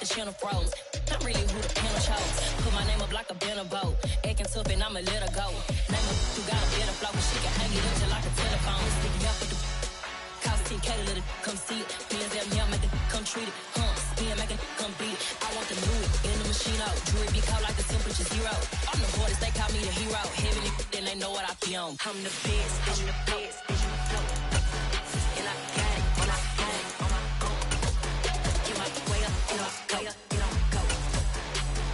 the channel froze. I'm really who the panel chose. Put my name up like a banner boat. Acting tough and I'ma let her go. Name her who got a better flow. She can hang it up just like a telephone. Sticky up with the cost 10K to let it come see it. Bands at me, I make it come treat it. Spin, make it come beat it. I want the new in the machine out. Jewelry be caught like the temperature 0. I'm the hardest, they call me the hero. Heavy, then they know what I be on. I'm the best, I'm the best. And I got it, when I got it, on my own. Get my way up, and I go, and I go.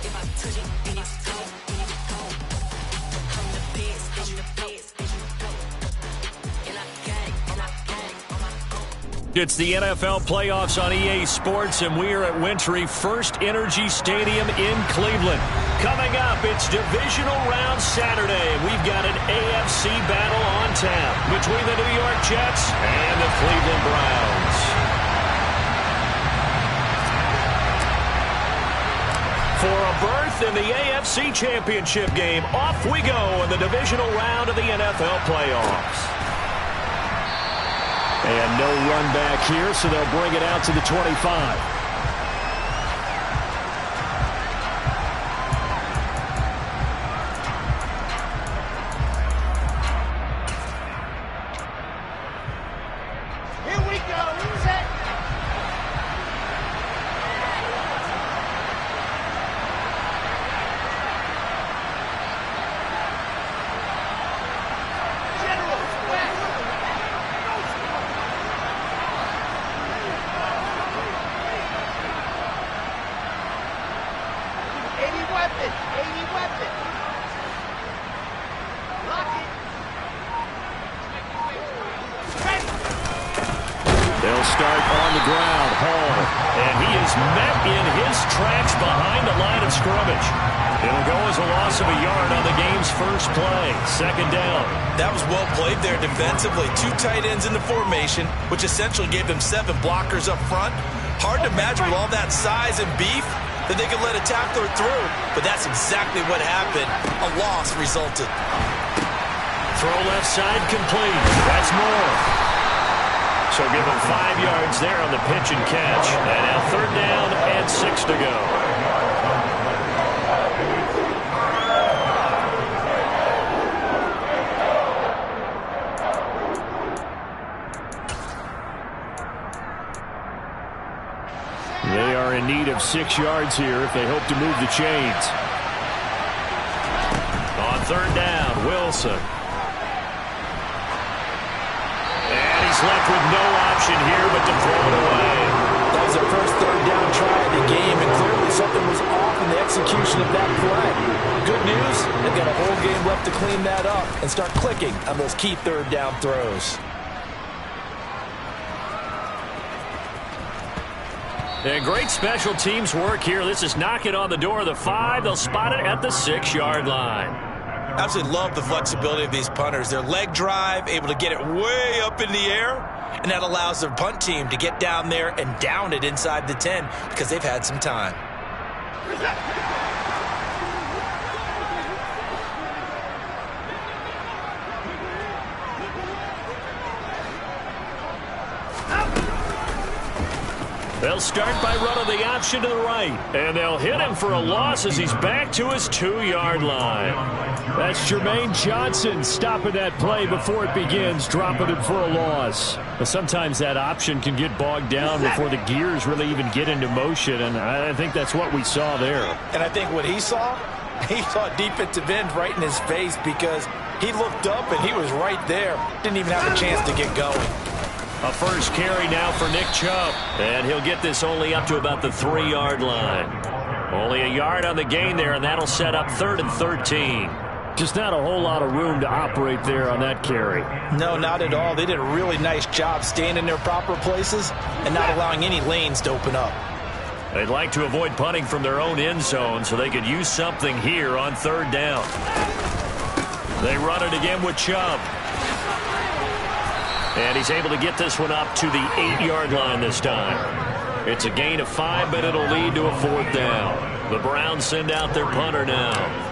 If I touch it, then it's cold, then it's cold. I'm the best, I'm the best. And I got it, and I got it, on my own. It's the NFL playoffs on EA Sports, and we are at Wintry First Energy Stadium in Cleveland. Coming up, it's Divisional Round Saturday. We've got an AFC battle on tap between the New York Jets and the Cleveland Browns. For a berth in the AFC Championship game, off we go in the Divisional Round of the NFL playoffs. And no run back here, so they'll bring it out to the 25. They'll start on the ground, Hall, and he is met in his tracks behind the line of scrimmage. It'll go as a loss of a yard on the game's first play. Second down. That was well played there defensively. 2 tight ends in the formation, which essentially gave them 7 blockers up front. Hard to imagine with all that size and beef that they could let a tackler through, but that's exactly what happened. A loss resulted. Throw left side complete. That's more. So give him 5 yards there on the pitch and catch. And now third down and 6 to go. They are in need of 6 yards here if they hope to move the chains. On third down, Wilson. Left with no option here but to throw it away. That was their first third down try of the game, and clearly something was off in the execution of that play. Good news, they've got a whole game left to clean that up and start clicking on those key third down throws. And great special teams work here. This is knocking on the door of the 5. They'll spot it at the 6-yard line. Absolutely love the flexibility of these punters. Their leg drive, able to get it way up in the air, and that allows their punt team to get down there and down it inside the 10 because they've had some time. They'll start by running the option to the right, and they'll hit him for a loss as he's back to his 2-yard line. That's Jermaine Johnson stopping that play before it begins, dropping it for a loss. But sometimes that option can get bogged down before the gears really even get into motion, and I think that's what we saw there. And I think what he saw defensive end right in his face because he looked up and he was right there. Didn't even have a chance to get going. A first carry now for Nick Chubb, and he'll get this only up to about the 3-yard line. Only a yard on the gain there, and that'll set up 3rd and 13. Just not a whole lot of room to operate there on that carry. No, not at all. They did a really nice job staying in their proper places and not allowing any lanes to open up. They'd like to avoid punting from their own end zone so they could use something here on third down. They run it again with Chubb. And he's able to get this one up to the 8-yard line this time. It's a gain of 5, but it'll lead to a 4th down. The Browns send out their punter now,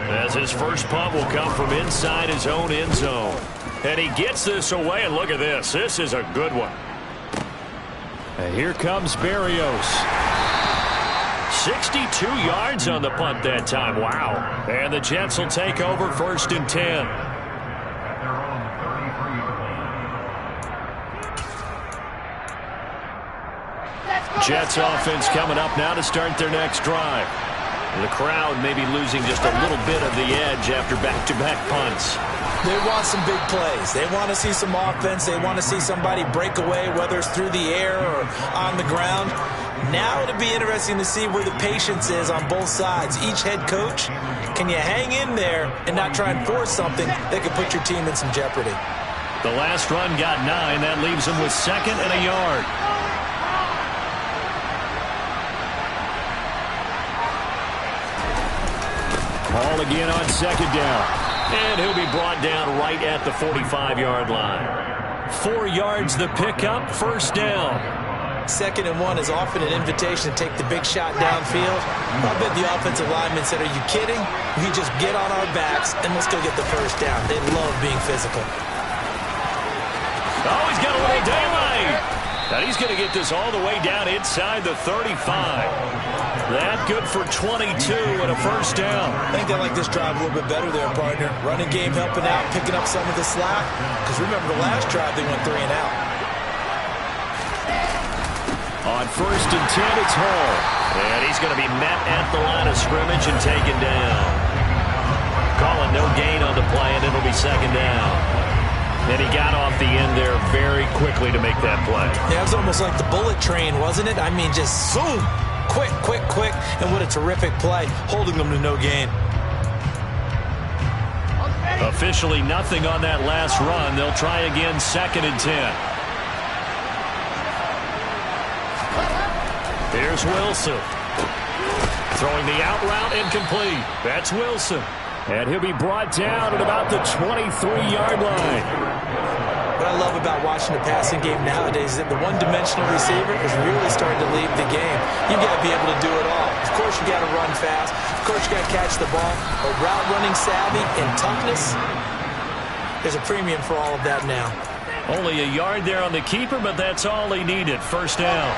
as his first punt will come from inside his own end zone. And he gets this away, and look at this. This is a good one. And here comes Berrios. 62 yards on the punt that time. Wow. And the Jets will take over 1st and 10. Jets offense coming up now to start their next drive. The crowd may be losing just a little bit of the edge after back-to-back punts. They want some big plays. They want to see some offense. They want to see somebody break away, whether it's through the air or on the ground. Now it'll be interesting to see where the patience is on both sides. Each head coach, can you hang in there and not try and force something that could put your team in some jeopardy? The last run got 9. That leaves them with 2nd and a yard. Ball again on 2nd down. And he'll be brought down right at the 45-yard line. 4 yards the pickup, 1st down. 2nd and 1 is often an invitation to take the big shot downfield. I bet the offensive lineman said, are you kidding? We just get on our backs and let's go get the 1st down. They love being physical. Oh, he's got a little daylight. And he's going to get this all the way down inside the 35. That good for 22 and a 1st down. I think they like this drive a little bit better there, partner. Running game helping out, picking up some of the slack. Because remember the last drive, they went 3 and out. On 1st and 10, it's Hall. And he's going to be met at the line of scrimmage and taken down. Calling no gain on the play, and it'll be 2nd down. And he got off the end there very quickly to make that play. Yeah, it was almost like the bullet train, wasn't it? I mean, just zoom. Quick, quick, quick. And what a terrific play, holding them to no gain. Officially nothing on that last run. They'll try again 2nd and 10. Here's Wilson. Throwing the out route incomplete. That's Wilson. And he'll be brought down at about the 23-yard line. What I love about watching the passing game nowadays is that the one-dimensional receiver is really starting to lead the game. You've got to be able to do it all. Of course, you got to run fast. Of course, you got to catch the ball. But route running savvy and toughness, there's a premium for all of that now. Only a yard there on the keeper, but that's all he needed. 1st down.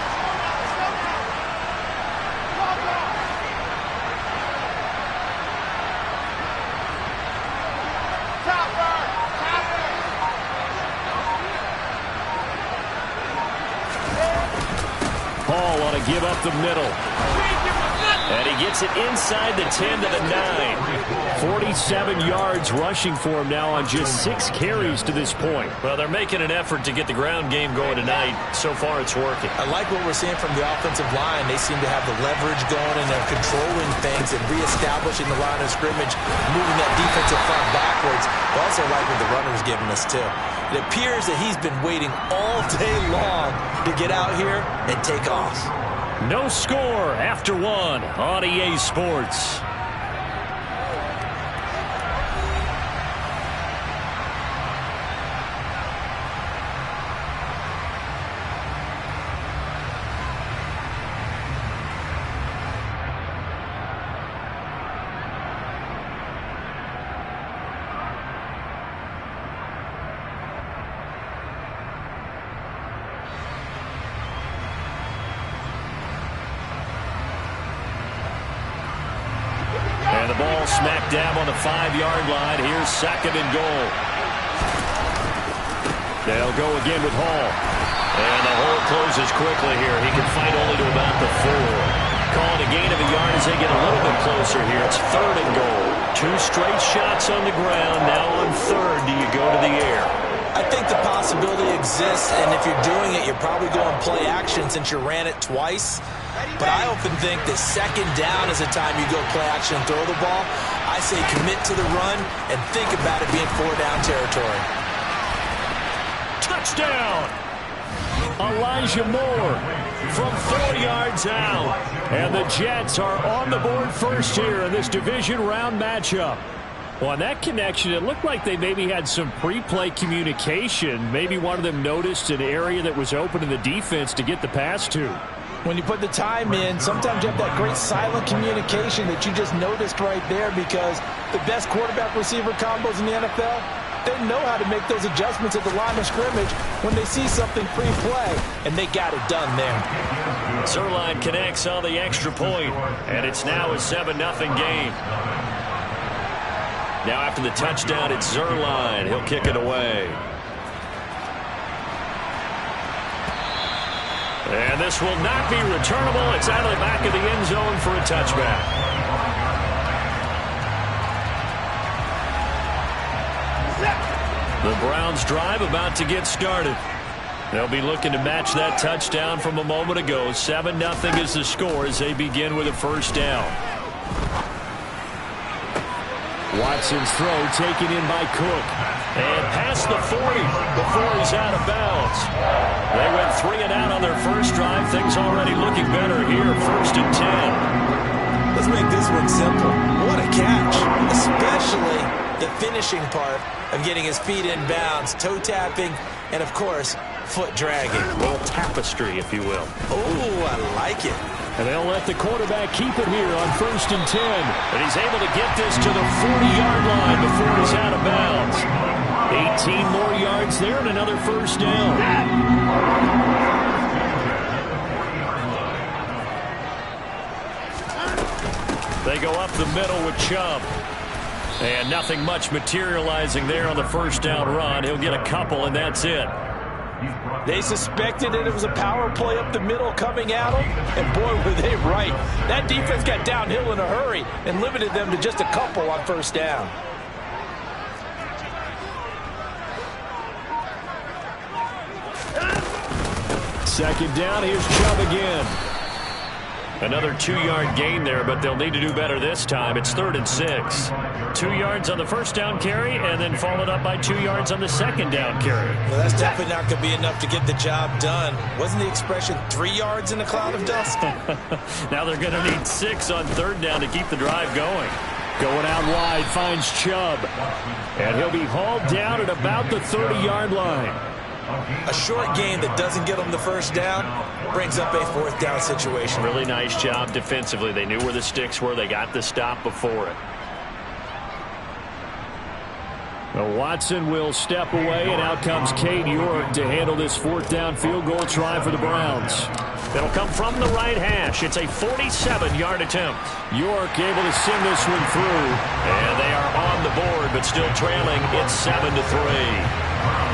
Give up the middle. And he gets it inside the 10 to the 9. 47 yards rushing for him now on just 6 carries to this point. Well, they're making an effort to get the ground game going tonight. So far, it's working. I like what we're seeing from the offensive line. They seem to have the leverage going, and they're controlling things and reestablishing the line of scrimmage, moving that defensive front backwards. I also like what the runner's giving us, too. It appears that he's been waiting all day long to get out here and take off. No score after 1 on EA Sports. And the ball smack dab on the 5-yard line. Here's 2nd and goal. They'll go again with Hall. And the hole closes quickly here. He can fight only to about the 4. Calling a gain of a yard as they get a little bit closer here. It's 3rd and goal. 2 straight shots on the ground. Now on 3rd, do you go to the air? I think the possibility exists, and if you're doing it, you're probably going play action since you ran it twice. But I often think that 2nd down is the time you go play action and throw the ball. I say commit to the run and think about it being 4-down territory. Touchdown! Elijah Moore from 4 yards out. And the Jets are on the board first here in this division round matchup. Well, on that connection, it looked like they maybe had some pre-play communication. Maybe one of them noticed an area that was open in the defense to get the pass to. When you put the time in, sometimes you have that great silent communication that you just noticed right there, because the best quarterback-receiver combos in the NFL, they know how to make those adjustments at the line of scrimmage when they see something pre-play, and they got it done there. Zuerlein connects on the extra point, and it's now a 7-0 game. Now after the touchdown, it's Zuerlein. He'll kick it away. And this will not be returnable. It's out of the back of the end zone for a touchback. The Browns drive about to get started. They'll be looking to match that touchdown from a moment ago. 7-0 is the score as they begin with a first down. Watson's throw taken in by Cook. And past the 40 before he's out of bounds. They went 3 and out on their first drive. Things already looking better here. 1st and 10. Let's make this one simple. What a catch. Especially the finishing part of getting his feet in bounds, toe tapping, and of course, foot dragging. A little tapestry, if you will. Oh, I like it. And they'll let the quarterback keep it here on 1st and 10. And he's able to get this to the 40-yard line before he's out of bounds. 18 more yards there and another first down. They go up the middle with Chubb. And nothing much materializing there on the first down run. He'll get a couple, and that's it. They suspected that it was a power play up the middle coming at them, and boy, were they right. That defense got downhill in a hurry and limited them to just a couple on first down. Second down, here's Chubb again. Another 2-yard gain there, but they'll need to do better this time. It's 3rd and 6. 2 yards on the first down carry, and then followed up by 2 yards on the second down carry. Well, that's definitely not going to be enough to get the job done. Wasn't the expression 3 yards in a cloud of dust? Now they're going to need 6 on 3rd down to keep the drive going. Going out wide, finds Chubb. And he'll be hauled down at about the 30-yard line. A short gain that doesn't get them the first down brings up a 4th down situation. Really nice job defensively. They knew where the sticks were. They got the stop before it. Now Watson will step away, and out comes Cade York to handle this 4th down field goal try for the Browns. It'll come from the right hash. It's a 47-yard attempt. York able to send this one through, and they are on the board, but still trailing. It's 7-3.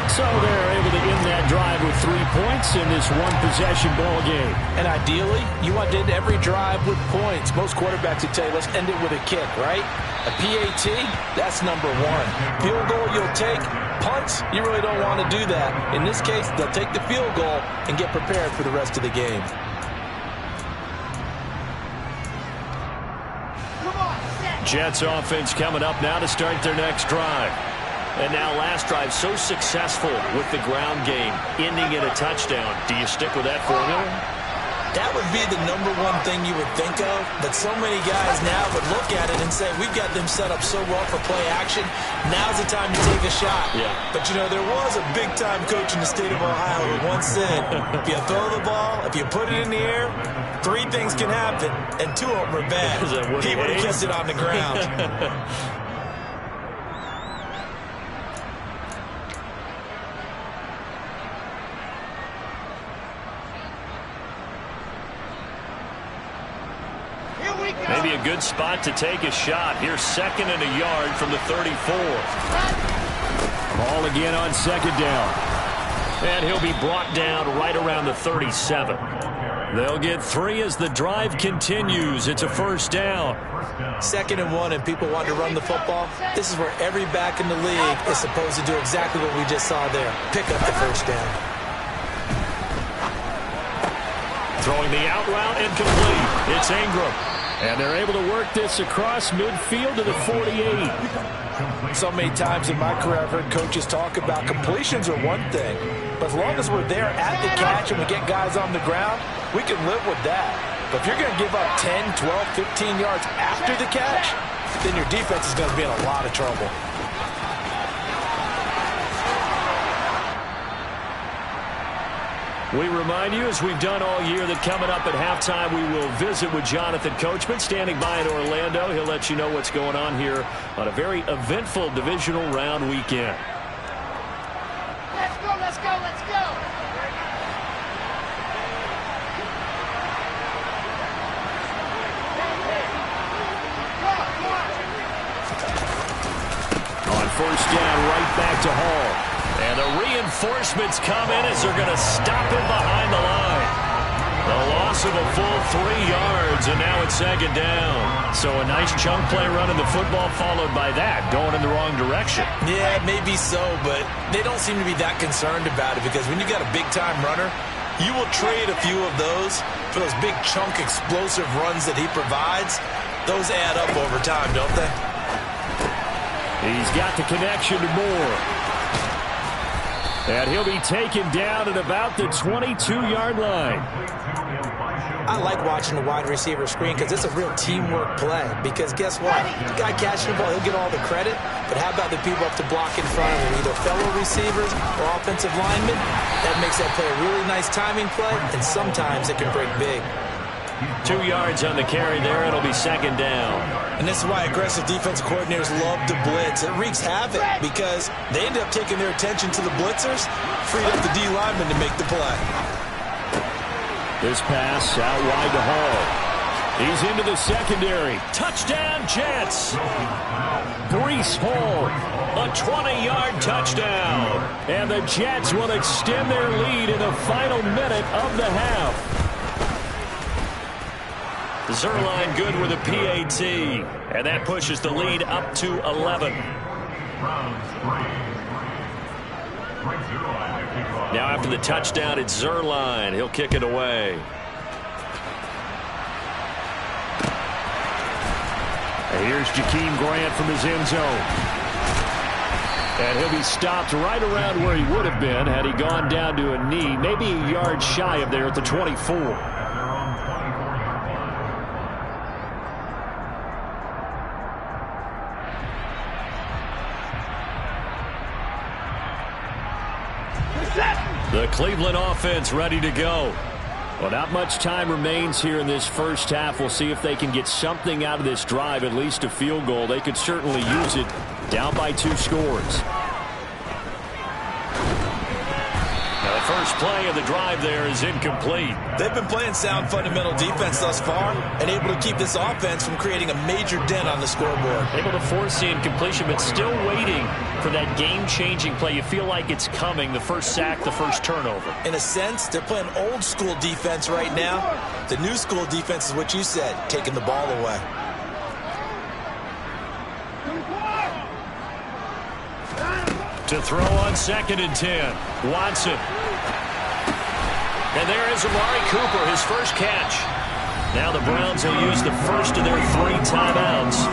So they're able to end that drive with 3 points in this one-possession ball game. And ideally, you want to end every drive with points. Most quarterbacks would tell you, let's end it with a kick, right? A PAT, that's number 1. Field goal, you'll take. Punts, you really don't want to do that. In this case, they'll take the field goal and get prepared for the rest of the game. Jets offense coming up now to start their next drive. And now last drive so successful with the ground game, ending in a touchdown. Do you stick with that formula? That would be the number 1 thing you would think of, but so many guys now would look at it and say, we've got them set up so well for play action, now's the time to take a shot. Yeah. But, you know, there was a big-time coach in the state of Ohio who once said, if you throw the ball, if you put it in the air, 3 things can happen, and 2 of them are bad. He would have kept it on the ground. Maybe a good spot to take a shot. Here's 2nd and a yard from the 34. Ball again on 2nd down. And he'll be brought down right around the 37. They'll get 3 as the drive continues. It's a first down. 2nd and 1, and people want to run the football. This is where every back in the league is supposed to do exactly what we just saw there. Pick up the first down. Throwing the out route incomplete. It's Ingram. And they're able to work this across midfield to the 48. So many times in my career I've heard coaches talk about completions are one thing, but as long as we're there at the catch and we get guys on the ground, we can live with that. But if you're going to give up 10, 12, 15 yards after the catch, then your defense is going to be in a lot of trouble. We remind you, as we've done all year, that coming up at halftime, we will visit with Jonathan Coachman, standing by in Orlando. He'll let you know what's going on here on a very eventful divisional round weekend. first down right back to Hall. And the reinforcements come in as they're going to stop him behind the line. A loss of a full 3 yards, and now it's second down. So a nice chunk play running the football followed by that, going in the wrong direction. Yeah, maybe so, but they don't seem to be that concerned about it because when you got a big-time runner, you will trade a few of those for those big chunk explosive runs that he provides. Those add up over time, don't they? He's got the connection to Moore. And he'll be taken down at about the 22-yard line. I like watching the wide receiver screen because it's a real teamwork play. Because guess what? The guy catching the ball, he'll get all the credit. But how about the people up to block in front of him, either fellow receivers or offensive linemen? That makes that play a really nice timing play, and sometimes it can break big. 2 yards on the carry there. It'll be second down. And this is why aggressive defensive coordinators love to blitz. It wreaks havoc because they end up taking their attention to the blitzers, freed up the D lineman to make the play. This pass out wide to Hall. He's into the secondary. Touchdown, Jets. Breece Hall, a 20-yard touchdown. And the Jets will extend their lead in the final minute of the half. Zerline good with a PAT, and that pushes the lead up to 11. Now after the touchdown, it's Zerline. He'll kick it away. And here's Jakeem Grant from his end zone. And he'll be stopped right around where he would have been had he gone down to a knee, maybe a yard shy of there at the 24. The Cleveland offense ready to go. Well, not much time remains here in this first half. We'll see if they can get something out of this drive, at least a field goal. They could certainly use it down by 2 scores. Now, the first play of the drive there is incomplete. They've been playing sound fundamental defense thus far and able to keep this offense from creating a major dent on the scoreboard. Able to force the incompletion, but still waiting for that game-changing play. You feel like it's coming, the first sack, the first turnover. In a sense, they're playing old-school defense right now. The new-school defense is what you said, taking the ball away. To throw on 2nd and 10. Watson. And there is Amari Cooper, his first catch. Now the Browns will use the first of their 3 timeouts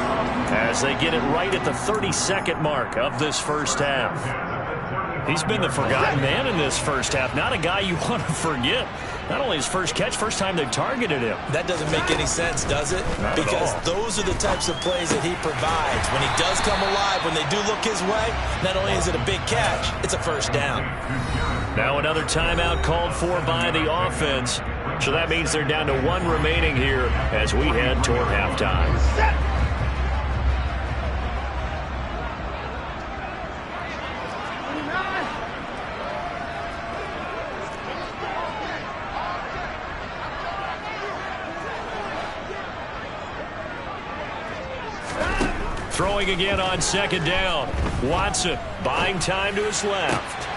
as they get it right at the 32nd mark of this first half. He's been the forgotten man in this first half. Not a guy you want to forget. Not only his first catch, first time they've targeted him. That doesn't make any sense, does it? Not because at all. Those are the types of plays that he provides. When he does come alive, when they do look his way, not only is it a big catch, it's a first down. Now another timeout called for by the offense. So that means they're down to 1 remaining here as we head toward halftime. Throwing again on 2nd down. Watson buying time to his left.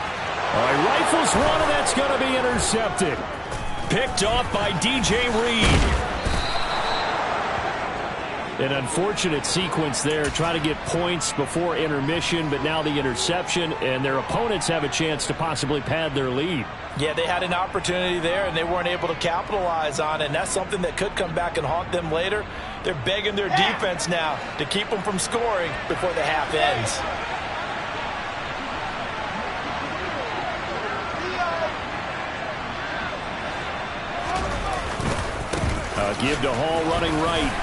All right, rifles one, and that's going to be intercepted. Picked off by DJ Reed. An unfortunate sequence there. Try to get points before intermission, but now the interception, and their opponents have a chance to possibly pad their lead. Yeah, they had an opportunity there, and they weren't able to capitalize on it, and that's something that could come back and haunt them later. They're begging their defense now to keep them from scoring before the half ends. Give to Hall running right.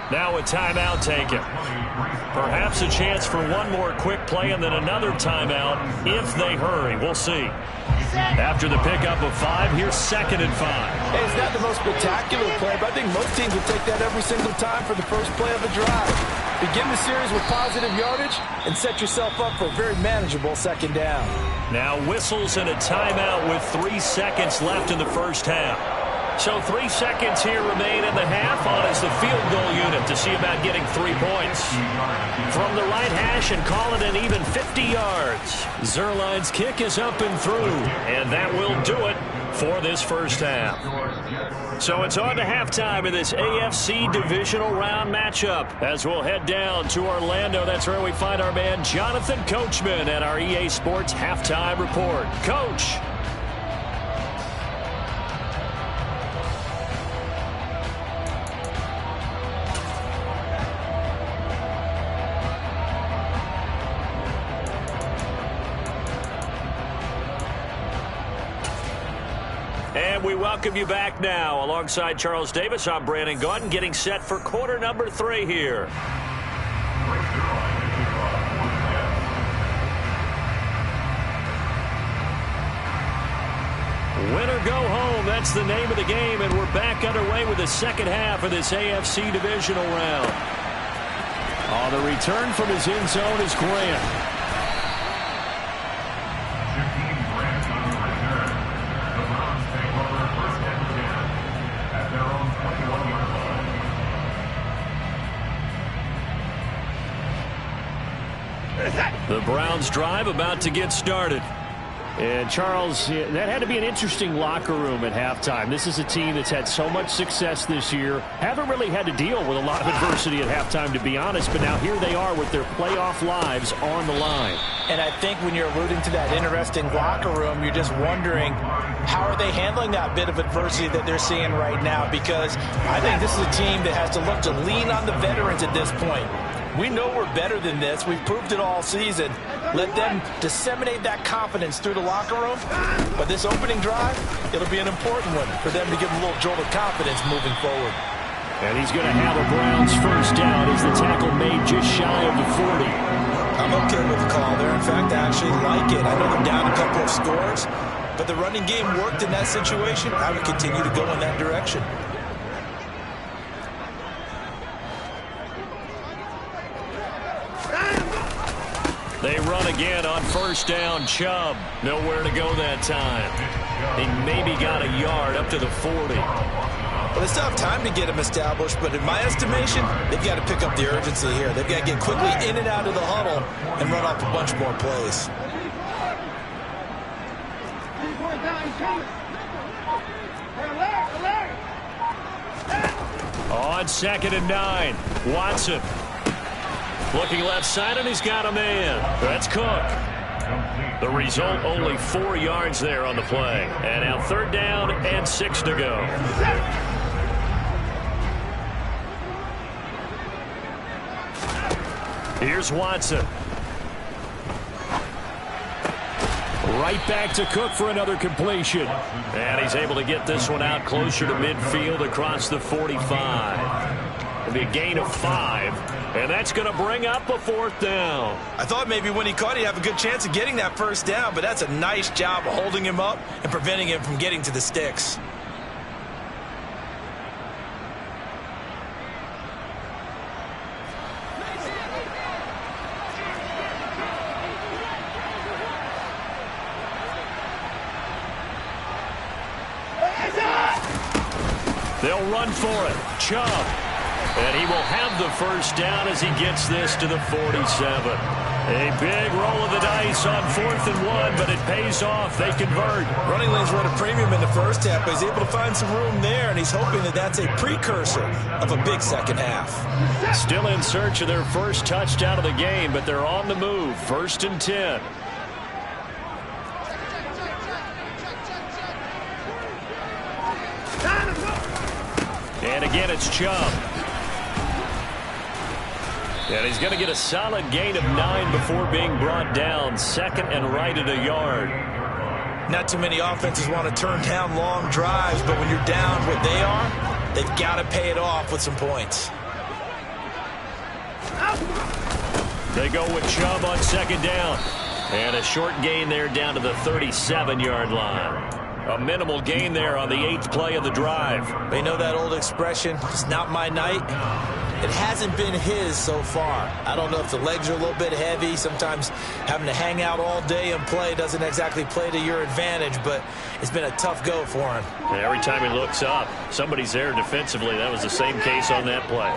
Now a timeout taken. Perhaps a chance for one more quick play and then another timeout if they hurry. We'll see. After the pickup of 5, here's 2nd and 5. Hey, it's not the most spectacular play, but I think most teams will take that every single time for the first play of a drive. Begin the series with positive yardage and set yourself up for a very manageable 2nd down. Now whistles and a timeout with 3 seconds left in the first half. So 3 seconds here remain in the half. On is the field goal unit to see about getting 3 points. From the right hash and call it an even 50 yards. Zuerlein's kick is up and through. And that will do it for this first half. So it's on to halftime in this AFC divisional round matchup. As we'll head down to Orlando, that's where we find our man Jonathan Coachman at our EA Sports Halftime Report. Coach. And we welcome you back now. Alongside Charles Davis, I'm Brandon Gaudin, getting set for quarter number 3 here. Win or go home, that's the name of the game, and we're back underway with the second half of this AFC divisional round. On the return from his end zone is Grant. The Browns drive about to get started. And Charles, that had to be an interesting locker room at halftime. This is a team that's had so much success this year. Haven't really had to deal with a lot of adversity at halftime, to be honest. But now here they are with their playoff lives on the line. And I think when you're alluding to that interesting locker room, you're just wondering, how are they handling that bit of adversity that they're seeing right now? Because I think this is a team that has to look to lean on the veterans at this point. We know we're better than this. We've proved it all season. Let them disseminate that confidence through the locker room. But this opening drive, it'll be an important one for them to give them a little jolt of confidence moving forward. And he's going to have a Browns first down as the tackle made just shy of the 40. I'm okay with the call there. In fact, I actually like it. I know they're down a couple of scores, but the running game worked in that situation. I would continue to go in that direction. They run again on first down. Chubb nowhere to go that time. He maybe got a yard up to the 40. Well, they still have time to get him established, but in my estimation, they've got to pick up the urgency here. They've got to get quickly in and out of the huddle and run off a bunch more plays. On 2nd and 9, Watson. Looking left side, and he's got a man. That's Cook. The result, only 4 yards there on the play. And now 3rd down and 6 to go. Here's Watson. Right back to Cook for another completion. And he's able to get this one out closer to midfield across the 45. It'll be a gain of 5. And that's going to bring up a 4th down. I thought maybe when he caught it, he'd have a good chance of getting that first down, but that's a nice job of holding him up and preventing him from getting to the sticks. They'll run for it. Chubb. And he will have the first down as he gets this to the 47. A big roll of the dice on 4th and 1, but it pays off. They convert. Running lanes were at a premium in the first half, but he's able to find some room there, and he's hoping that that's a precursor of a big second half. Still in search of their first touchdown of the game, but they're on the move. 1st and 10. And again, it's Chubb. And he's going to get a solid gain of 9 before being brought down. 2nd and right at a yard. Not too many offenses want to turn down long drives, but when you're down what they are, they've got to pay it off with some points. They go with Chubb on 2nd down. And a short gain there down to the 37-yard line. A minimal gain there on the 8th play of the drive. They know that old expression, it's not my night. It hasn't been his so far. I don't know if the legs are a little bit heavy. Sometimes having to hang out all day and play doesn't exactly play to your advantage, but it's been a tough go for him. And every time he looks up, somebody's there defensively. That was the same case on that play.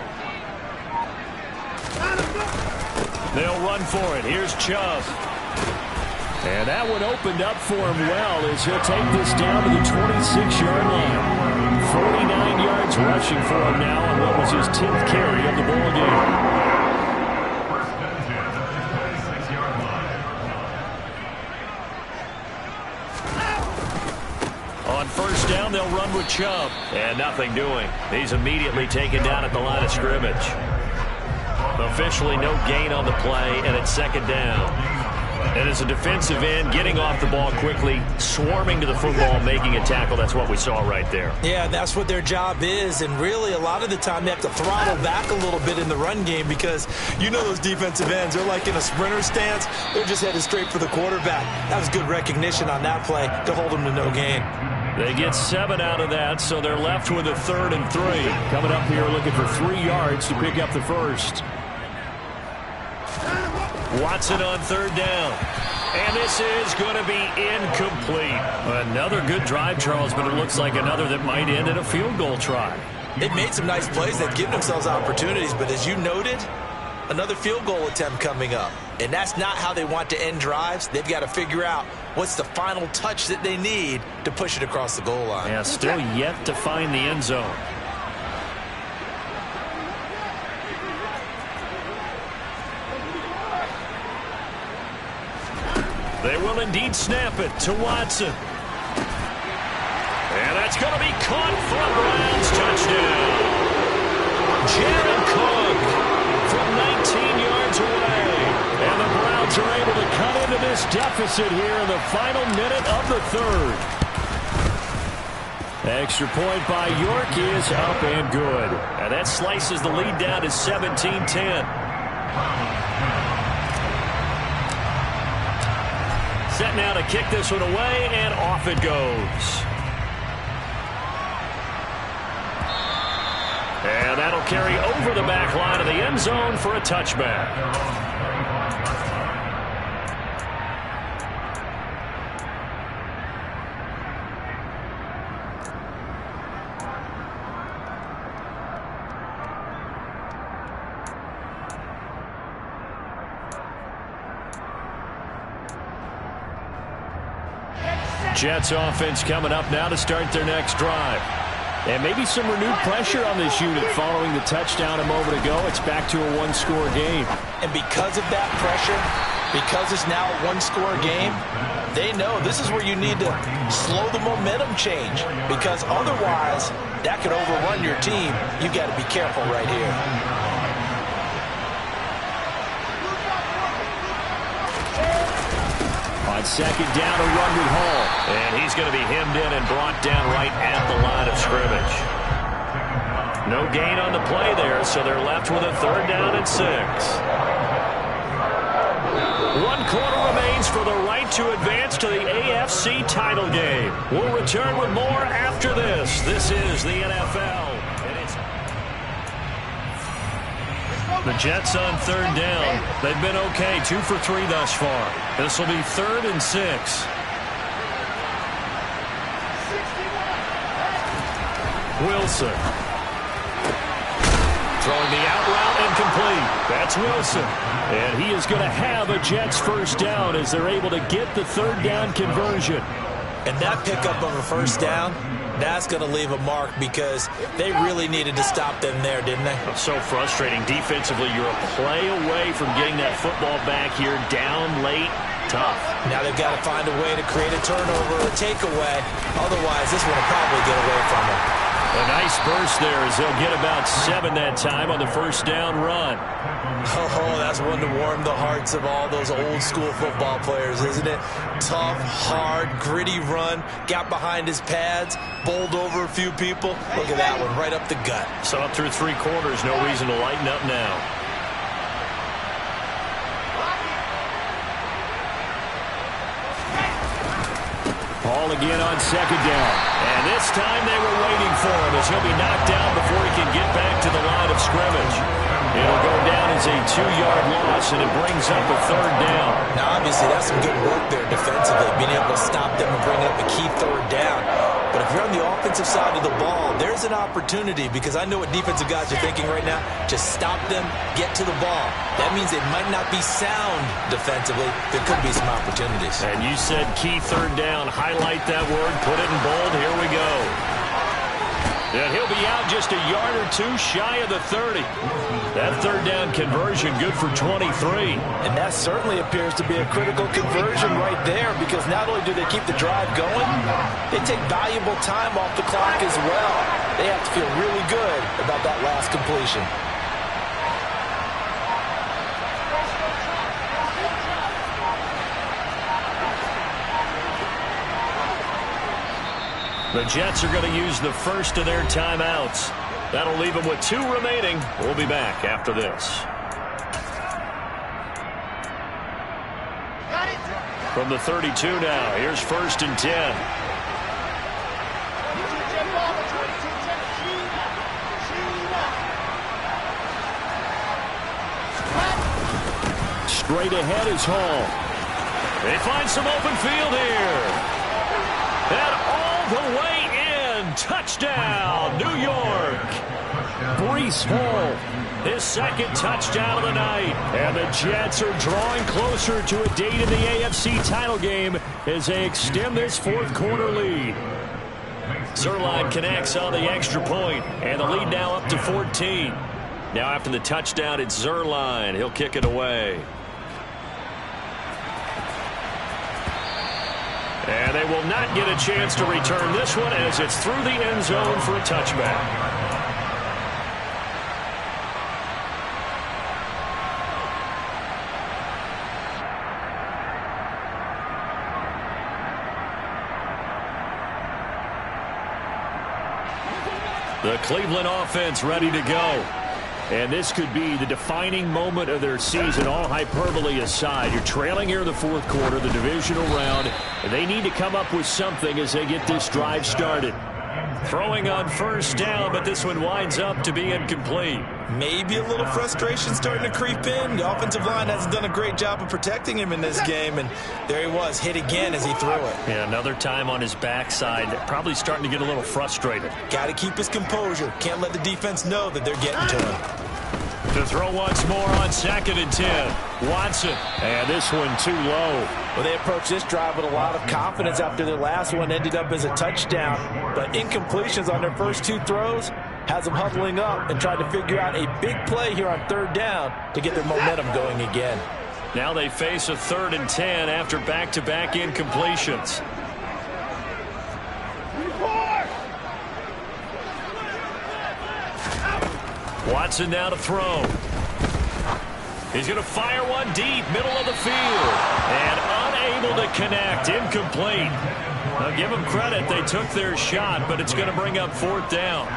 They'll run for it. Here's Chubb. And that one opened up for him well as he'll take this down to the 26-yard line. 49 yards rushing for him now on what was his 10th carry of the ball game. On first down, they'll run with Chubb. And nothing doing. He's immediately taken down at the line of scrimmage. Officially no gain on the play, and it's second down. And as a defensive end, getting off the ball quickly, swarming to the football, making a tackle, that's what we saw right there. Yeah, that's what their job is, and really a lot of the time they have to throttle back a little bit in the run game because you know those defensive ends, they're like in a sprinter stance. They're just headed straight for the quarterback. That was good recognition on that play to hold them to no gain. They get 7 out of that, so they're left with a 3rd and 3. Coming up here looking for 3 yards to pick up the first. Watson on 3rd down. And this is going to be incomplete. Another good drive, Charles, but it looks like another that might end in a field goal try. They've made some nice plays. They've given themselves opportunities, but as you noted, another field goal attempt coming up. And that's not how they want to end drives. They've got to figure out what's the final touch that they need to push it across the goal line. Yeah, still yet to find the end zone. They will indeed snap it to Watson. And that's going to be caught for a Browns touchdown. Jared Cook from 19 yards away. And the Browns are able to cut into this deficit here in the final minute of the 3rd. Extra point by York is up and good. And that slices the lead down to 17-10. Set now to kick this one away, and off it goes. And that'll carry over the back line of the end zone for a touchback. Jets offense coming up now to start their next drive. And maybe some renewed pressure on this unit following the touchdown a moment ago. It's back to a one-score game. And because of that pressure, because it's now a one-score game, they know this is where you need to slow the momentum change. Because otherwise, that could overrun your team. You've got to be careful right here. On second down, a run with Hall. And he's going to be hemmed in and brought down right at the line of scrimmage. No gain on the play there, so they're left with a 3rd down and 6. 1 quarter remains for the right to advance to the AFC title game. We'll return with more after this. This is the NFL. The Jets on 3rd down. They've been okay, 2 for 3 thus far. This will be 3rd and 6. Wilson. Throwing the out route incomplete. That's Wilson. And he is going to have a Jets first down as they're able to get the 3rd down conversion. And that pickup of a first down, that's going to leave a mark because they really needed to stop them there, didn't they? So frustrating. Defensively, you're a play away from getting that football back here down late. Tough. Now they've got to find a way to create a turnover or a takeaway. Otherwise, this one will probably get away from them. A nice burst there as they'll get about 7 that time on the first down run. Oh, that's one to warm the hearts of all those old school football players, isn't it? Tough, hard, gritty run. Got behind his pads, bowled over a few people. Look at that one, right up the gut. So up through 3 quarters, no reason to lighten up now. Ball again on second down. And this time they were waiting for him as he'll be knocked down before he can get back to the line of scrimmage. It'll go down as a 2-yard loss, and it brings up a third down. Now, obviously, that's some good work there defensively, being able to stop them and bring up a key third down. But if you're on the offensive side of the ball, there's an opportunity, because I know what defensive guys are thinking right now. Just stop them, get to the ball. That means it might not be sound defensively. There could be some opportunities. And you said key third down. Highlight that word. Put it in bold. Here we go. And he'll be out just a yard or two shy of the 30. That third down conversion good for 23. And that certainly appears to be a critical conversion right there, because not only do they keep the drive going, they take valuable time off the clock as well. They have to feel really good about that last completion. The Jets are going to use the first of their timeouts. That'll leave them with 2 remaining. We'll be back after this. From the 32 now, here's 1st and 10. Straight ahead is Hall. They find some open field here. And all the way in. Touchdown, New York. Breece Hall, his 2nd touchdown of the night. And the Jets are drawing closer to a date in the AFC title game as they extend this 4th quarter lead. Zerline connects on the extra point, and the lead now up to 14. Now after the touchdown, it's Zerline. He'll kick it away. And they will not get a chance to return this one as it's through the end zone for a touchback. The Cleveland offense ready to go. And this could be the defining moment of their season, all hyperbole aside. You're trailing here in the 4th quarter, the divisional round, and they need to come up with something as they get this drive started. Throwing on 1st down, but this one winds up to be incomplete. Maybe a little frustration starting to creep in. The offensive line hasn't done a great job of protecting him in this game, and there he was, hit again as he threw it. Yeah, another time on his backside, probably starting to get a little frustrated. Got to keep his composure. Can't let the defense know that they're getting to him. To throw once more on 2nd and 10. Watson, and this one too low. Well, they approached this drive with a lot of confidence after their last one ended up as a touchdown. But incompletions on their first 2 throws has them huddling up and trying to figure out a big play here on 3rd down to get their momentum going again. Now they face a 3rd and 10 after back-to-back incompletions. Watson now to throw. He's going to fire one deep, middle of the field. And unable to connect, incomplete. Now give them credit, they took their shot, but it's going to bring up 4th down.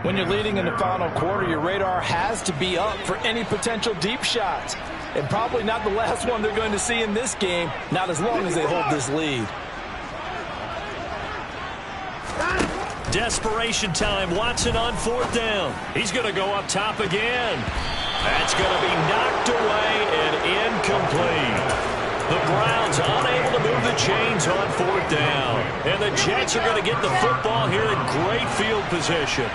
When you're leading in the final quarter, your radar has to be up for any potential deep shots. And probably not the last one they're going to see in this game, not as long as they hold this lead. Desperation time. Watson on 4th down. He's going to go up top again. That's going to be knocked away and incomplete. The Browns unable to move the chains on 4th down. And the Jets are going to get the football here in great field position.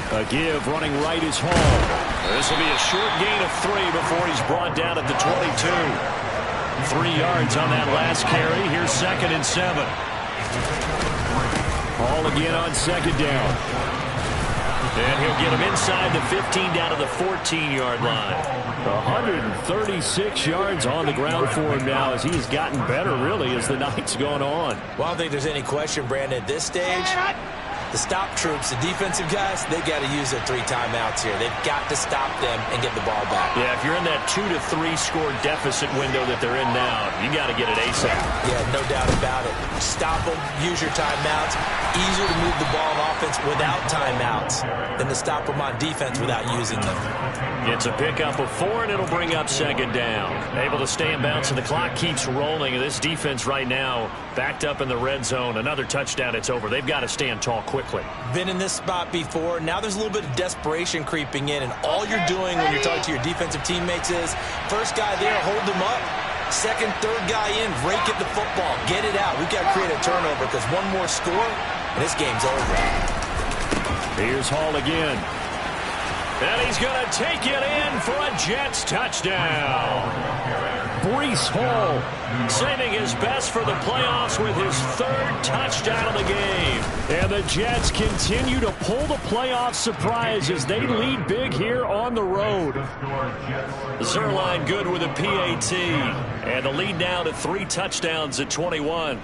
A give running right is Hall. This will be a short gain of 3 before he's brought down at the 22. 3 yards on that last carry. Here's 2nd and 7. Hall again on 2nd down. And he'll get him inside the 15 down to the 14-yard line. 136 yards on the ground for him now as he's gotten better, really, as the night's gone on. Well, I don't think there's any question, Brandon, at this stage. The stop troops, the defensive guys, they got to use their 3 timeouts here. They've got to stop them and get the ball back. Yeah, if you're in that 2 to 3 score deficit window that they're in now, you got to get it ASAP. Yeah, no doubt about it. Stop them, use your timeouts. Easier to move the ball on offense without timeouts than to stop them on defense without using them. It's a pickup of 4, and it'll bring up 2nd down. Able to stay in bounds, and the clock keeps rolling. And this defense right now backed up in the red zone. Another touchdown, it's over. They've got to stand tall quickly. Been in this spot before. Now there's a little bit of desperation creeping in, and all you're doing when you're talking to your defensive teammates is first guy there, hold them up. Second, third guy in, rake at the football. Get it out. We've got to create a turnover because one more score, and this game's over. Here's Hall again. And he's going to take it in for a Jets touchdown. Breece Hall saving his best for the playoffs with his 3rd touchdown of the game. And the Jets continue to pull the playoff surprise as they lead big here on the road. Zerline good with a PAT. And the lead now to 3 touchdowns at 21.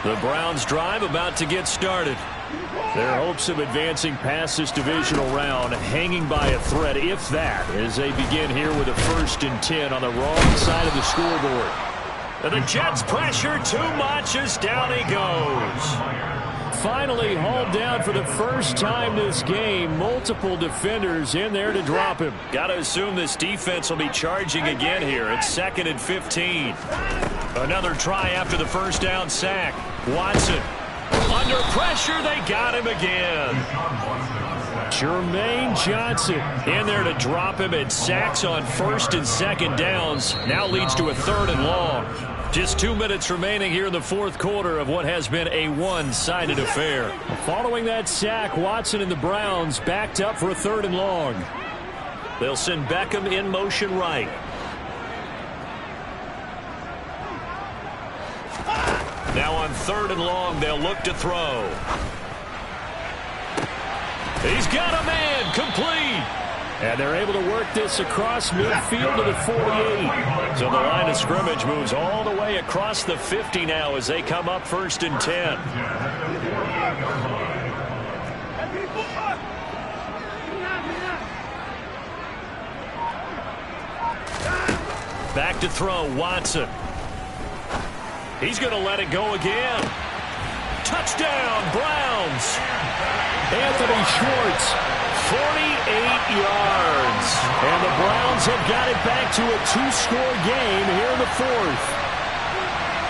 The Browns drive about to get started. Their hopes of advancing past this divisional round hanging by a thread, if that, as they begin here with a 1st and 10 on the wrong side of the scoreboard. And the Jets pressure too much as down he goes. Finally hauled down for the first time this game. Multiple defenders in there to drop him. Got to assume this defense will be charging again here. It's 2nd and 15. Another try after the 1st down sack. Watson under pressure. They got him again. Jermaine Johnson in there to drop him at sacks on 1st and 2nd downs. Now leads to a 3rd and long. Just 2 minutes remaining here in the 4th quarter of what has been a one-sided affair. Following that sack, Watson and the Browns backed up for a 3rd and long. They'll send Beckham in motion right. Now on 3rd and long, they'll look to throw. He's got a man, complete. And they're able to work this across midfield to the 48. So the line of scrimmage moves all the way across the 50 now as they come up 1st and 10. Back to throw, Watson. He's going to let it go again. Touchdown, Browns. Anthony Schwartz, 48 yards. And the Browns have got it back to a 2-score game here in the 4th.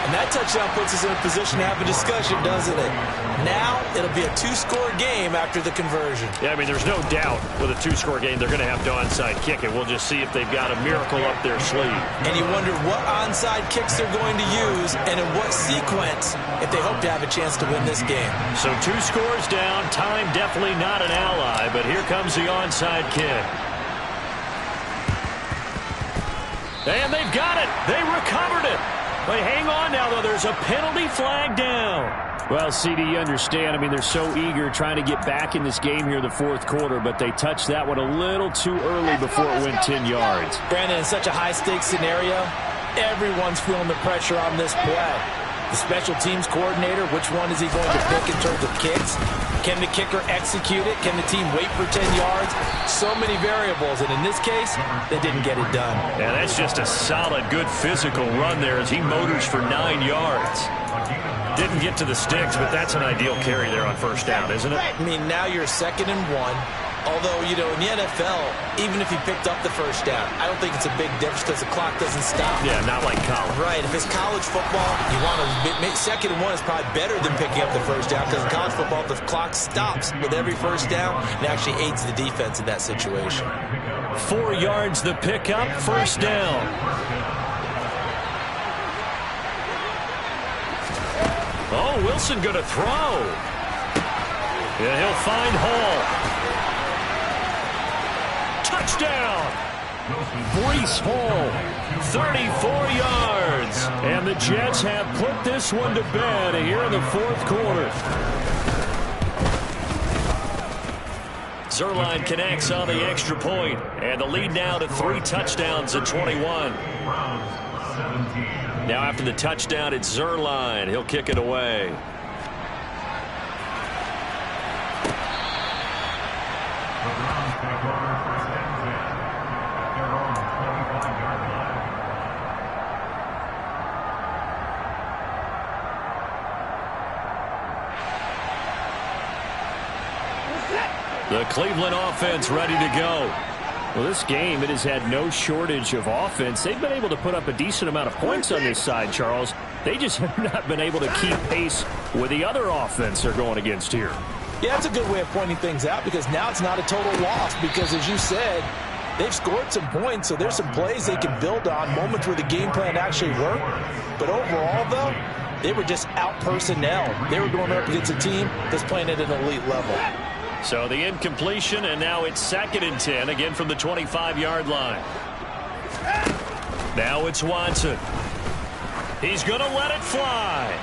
And that touchdown puts us in a position to have a discussion, doesn't it? Now it'll be a 2-score game after the conversion. Yeah, I mean, there's no doubt with a 2-score game they're going to have to onside kick it. We'll just see if they've got a miracle up their sleeve. And you wonder what onside kicks they're going to use and in what sequence if they hope to have a chance to win this game. So 2 scores down, time definitely not an ally, but here comes the onside kick. And they've got it. They recovered it. But hang on now, though. There's a penalty flag down. Well, CD, you understand. I mean, they're so eager trying to get back in this game here in the 4th quarter, but they touched that one a little too early before it went 10 yards. Brandon, in such a high-stakes scenario, everyone's feeling the pressure on this play. The special teams coordinator, which one is he going to pick in terms of kicks? Can the kicker execute it? Can the team wait for 10 yards? So many variables, and in this case, they didn't get it done. Yeah, that's just a solid, good physical run there as he motors for 9 yards. Didn't get to the sticks, but that's an ideal carry there on 1st down, isn't it? I mean, now you're 2nd and 1. Although, you know, in the NFL, even if you picked up the 1st down, I don't think it's a big difference because the clock doesn't stop. Yeah, not like college. Right. If it's college football, you want to make 2nd and 1 is probably better than picking up the 1st down because in college football, the clock stops with every 1st down and actually aids the defense in that situation. 4 yards the pickup, 1st down. Oh, Wilson going to throw. Yeah, he'll find Hall. Touchdown! Breece Hall, 34 yards. And the Jets have put this one to bed here in the 4th quarter. Zuerlein connects on the extra point, and the lead now to 3 touchdowns at 21. Now after the touchdown, it's Zuerlein. He'll kick it away. The Cleveland offense ready to go. Well, this game, it has had no shortage of offense. They've been able to put up a decent amount of points on this side, Charles. They just have not been able to keep pace with the other offense they're going against here. Yeah, that's a good way of pointing things out because now it's not a total loss because, as you said, they've scored some points, so there's some plays they can build on, moments where the game plan actually worked. But overall, though, they were just out-personnel. They were going up against a team that's playing at an elite level. So the incompletion, and now it's 2nd and 10, again from the 25-yard line. Now it's Watson. He's going to let it fly.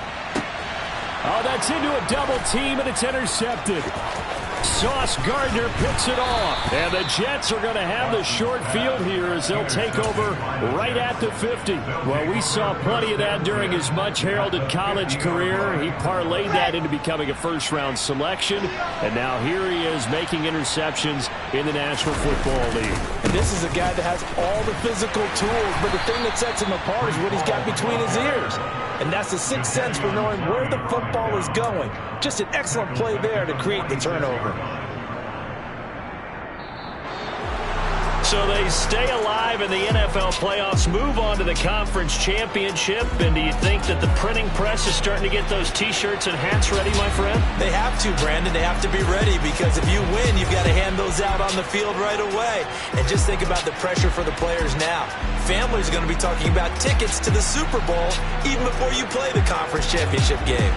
Oh, that's into a double team, and it's intercepted. Sauce Gardner picks it off. And the Jets are going to have the short field here as they'll take over right at the 50. Well, we saw plenty of that during his much-heralded college career. He parlayed that into becoming a first-round selection. And now here he is making interceptions in the National Football League. And this is a guy that has all the physical tools, but the thing that sets him apart is what he's got between his ears. And that's the sixth sense for knowing where the football is going. Just an excellent play there to create the turnover. So they stay alive in the NFL playoffs, move on to the conference championship. And do you think that the printing press is starting to get those T-shirts and hats ready, my friend? They have to, Brandon. They have to be ready because if you win, you've got to hand those out on the field right away. And just think about the pressure for the players now. Families are going to be talking about tickets to the Super Bowl even before you play the conference championship game.